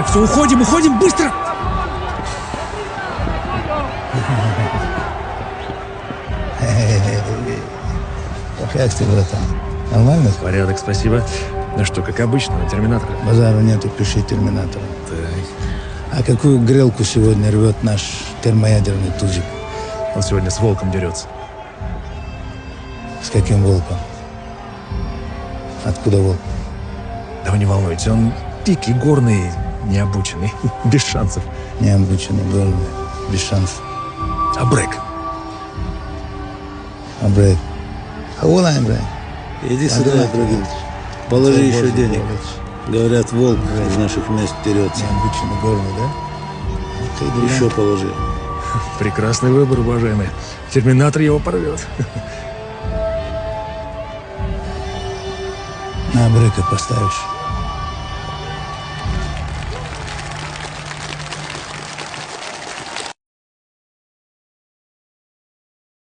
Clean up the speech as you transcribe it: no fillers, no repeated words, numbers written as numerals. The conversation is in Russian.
все, уходим, быстро! Как ты, братан? Нормально? Порядок, спасибо. Ну что, как обычно, на терминатора. Базару нету, пиши терминатора. Так. А какую грелку сегодня рвет наш термоядерный тузик? Он сегодня с волком дерется. С каким волком? Откуда волк? Да вы не волнуйтесь, он дикий, горный, необученный, без шансов. Необученный, горный, без шансов. А Брэк? А Брейк? А вон он, Брейк. Иди сюда, Ибрагимович. Положи еще денег. Говорят, волк из наших мест дерется. Необученный, горный, да? Ну, ты Еще положи. Прекрасный выбор, уважаемый. Терминатор его порвет. на Брейка поставишь.